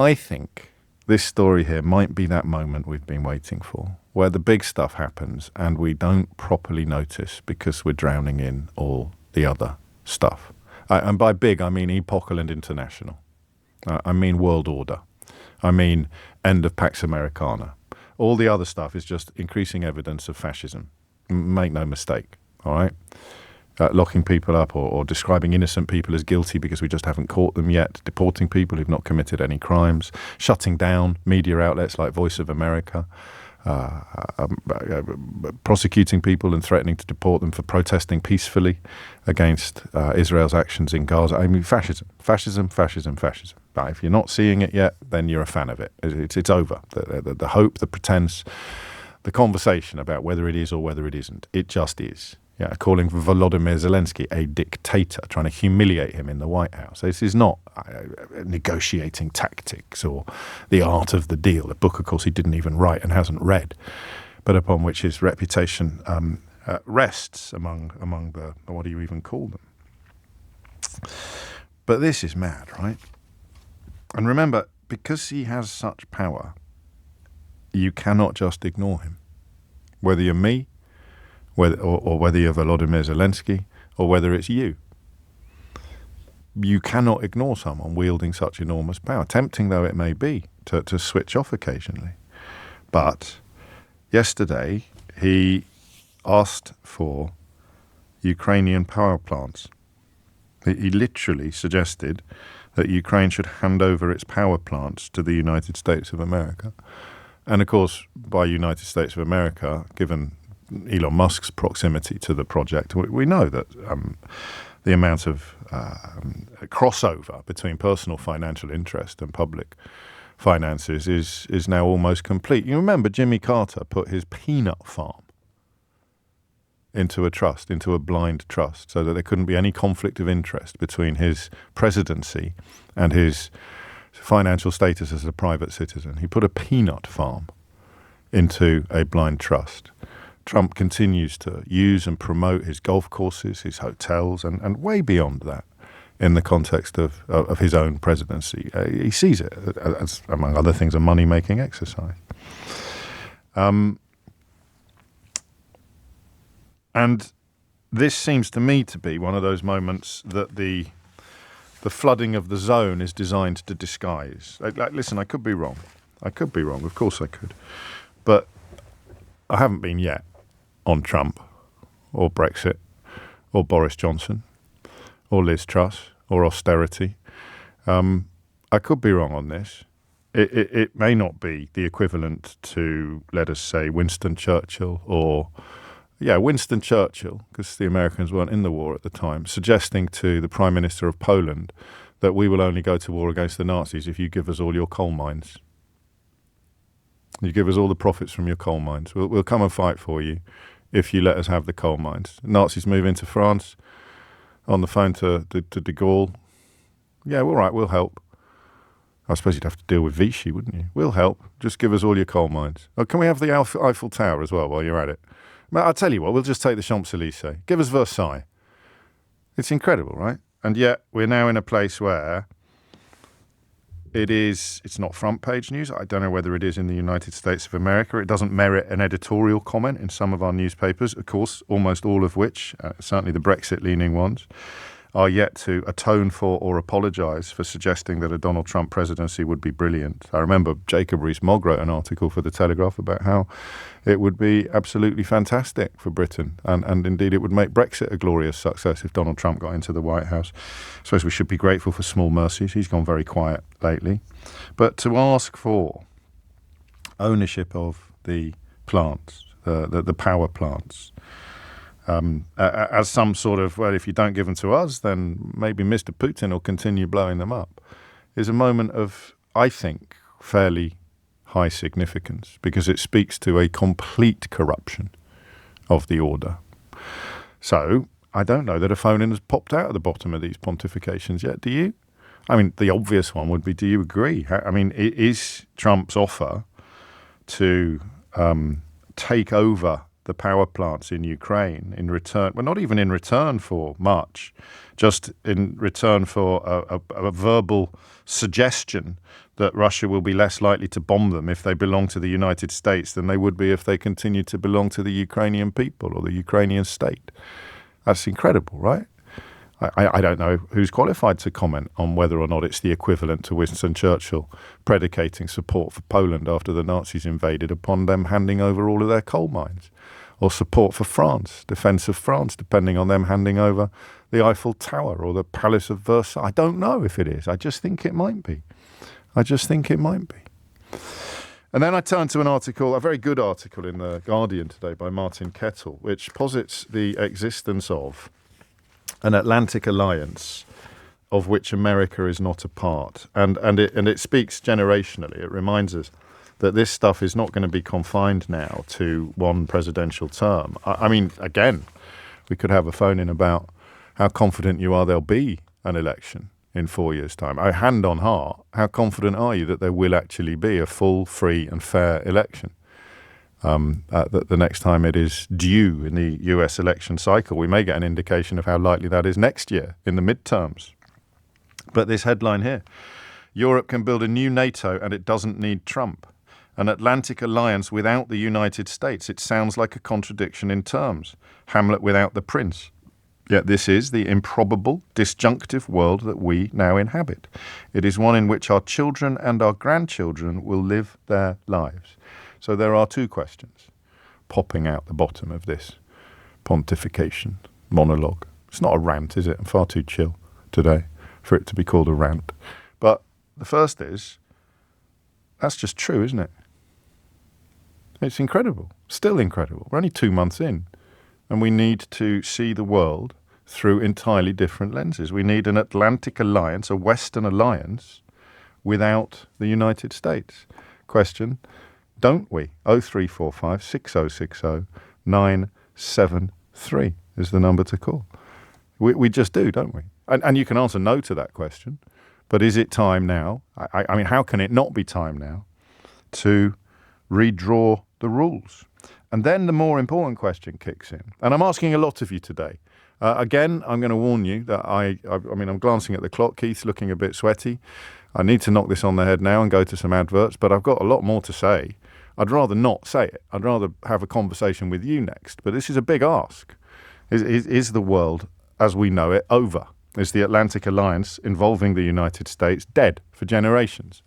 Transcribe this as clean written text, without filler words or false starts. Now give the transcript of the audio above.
I think this story here might be that moment we've been waiting for, where the big stuff happens and we don't properly notice because we're drowning in all the other stuff. And by big, I mean epochal and international. I mean world order. I mean end of Pax Americana. All the other stuff is just increasing evidence of fascism. Make no mistake, all right? Locking people up or describing innocent people as guilty because we just haven't caught them yet, deporting people who've not committed any crimes, shutting down media outlets like Voice of America, prosecuting people and threatening to deport them for protesting peacefully against Israel's actions in Gaza. I mean, fascism. But if you're not seeing it yet, then you're a fan of it. It's over. The hope, the pretense, the conversation about whether it is or whether it isn't, it just is. Yeah, calling Volodymyr Zelenskyy a dictator, trying to humiliate him in the White House. This is not negotiating tactics or the art of the deal, a book, of course, he didn't even write and hasn't read, but upon which his reputation rests among the, what do you even call them? But this is mad, right? And remember, because he has such power, you cannot just ignore him. Whether you're me, or whether you're Volodymyr Zelenskyy, or whether it's you. You cannot ignore someone wielding such enormous power, tempting though it may be to switch off occasionally. But yesterday he asked for Ukrainian power plants. He literally suggested that Ukraine should hand over its power plants to the United States of America. And of course, by United States of America, given Elon Musk's proximity to the project, we know that the amount of crossover between personal financial interest and public finances is now almost complete. You remember Jimmy Carter put his peanut farm into a trust, into a blind trust, so that there couldn't be any conflict of interest between his presidency and his financial status as a private citizen. He put a peanut farm into a blind trust. Trump continues to use and promote his golf courses, his hotels, and way beyond that in the context of his own presidency. He sees it as, among other things, a money-making exercise. And this seems to me to be one of those moments that the flooding of the zone is designed to disguise. Listen, I could be wrong. Of course I could. But I haven't been yet on Trump or Brexit or Boris Johnson or Liz Truss or austerity. I could be wrong on this. It may not be the equivalent to, let us say, Winston Churchill Winston Churchill, because the Americans weren't in the war at the time, suggesting to the Prime Minister of Poland that we will only go to war against the Nazis if you give us all your coal mines. You give us all the profits from your coal mines. We'll come and fight for you if you let us have the coal mines. Nazis move into France, on the phone to de Gaulle. Yeah, all right, we'll help. I suppose you'd have to deal with Vichy, wouldn't you? We'll help. Just give us all your coal mines. Oh, can we have the Eiffel Tower as well while you're at it? I'll tell you what, we'll just take the Champs-Élysées. Give us Versailles. It's incredible, right? And yet we're now in a place where it's not front page news. I don't know whether it is in the United States of America. It doesn't merit an editorial comment in some of our newspapers, of course, almost all of which, certainly the Brexit-leaning ones, are yet to atone for or apologise for suggesting that a Donald Trump presidency would be brilliant. I remember Jacob Rees-Mogg wrote an article for The Telegraph about how it would be absolutely fantastic for Britain, and indeed it would make Brexit a glorious success if Donald Trump got into the White House. I suppose we should be grateful for small mercies. He's gone very quiet lately. But to ask for ownership of the plants, the power plants, as some sort of, well, if you don't give them to us, then maybe Mr. Putin will continue blowing them up, is a moment of, I think, fairly high significance, because it speaks to a complete corruption of the order. So I don't know that a phone-in has popped out at the bottom of these pontifications yet. Do you? I mean, the obvious one would be, do you agree? I mean, is Trump's offer to take over the power plants in Ukraine in return, well, not even in return for much, just in return for a verbal suggestion that Russia will be less likely to bomb them if they belong to the United States than they would be if they continue to belong to the Ukrainian people or the Ukrainian state. That's incredible, right? I don't know who's qualified to comment on whether or not it's the equivalent to Winston Churchill predicating support for Poland after the Nazis invaded upon them handing over all of their coal mines, or support for France, defence of France, depending on them handing over the Eiffel Tower or the Palace of Versailles. I don't know if it is. I just think it might be. And then I turned to an article, a very good article in The Guardian today by Martin Kettle, which posits the existence of an Atlantic alliance of which America is not a part. And it speaks generationally. It reminds us that this stuff is not going to be confined now to one presidential term. I mean, again, we could have a phone-in about how confident you are there'll be an election in 4 years' time. Hand on heart, how confident are you that there will actually be a full, free and fair election? The next time it is due in the US election cycle. We may get an indication of how likely that is next year in the midterms. But this headline here, Europe can build a new NATO and it doesn't need Trump. An Atlantic alliance without the United States. It sounds like a contradiction in terms. Hamlet without the prince. Yet this is the improbable, disjunctive world that we now inhabit. It is one in which our children and our grandchildren will live their lives. So there are two questions popping out the bottom of this pontification monologue. It's not a rant, is it? I'm far too chill today for it to be called a rant. But the first is, that's just true, isn't it? It's incredible, still incredible. We're only 2 months in, and we need to see the world through entirely different lenses. We need an Atlantic alliance, a Western alliance, without the United States. Question, don't we? 0345 6060 973 is the number to call. We just do, don't we? And you can answer no to that question. But is it time now? I mean, how can it not be time now to redraw the rules? And then the more important question kicks in. And I'm asking a lot of you today. Again, I'm going to warn you that I mean, I'm glancing at the clock. Keith's looking a bit sweaty. I need to knock this on the head now and go to some adverts, but I've got a lot more to say. I'd rather not say it. I'd rather have a conversation with you next. But this is a big ask. Is the world as we know it over? Is the Atlantic alliance involving the United States dead for generations?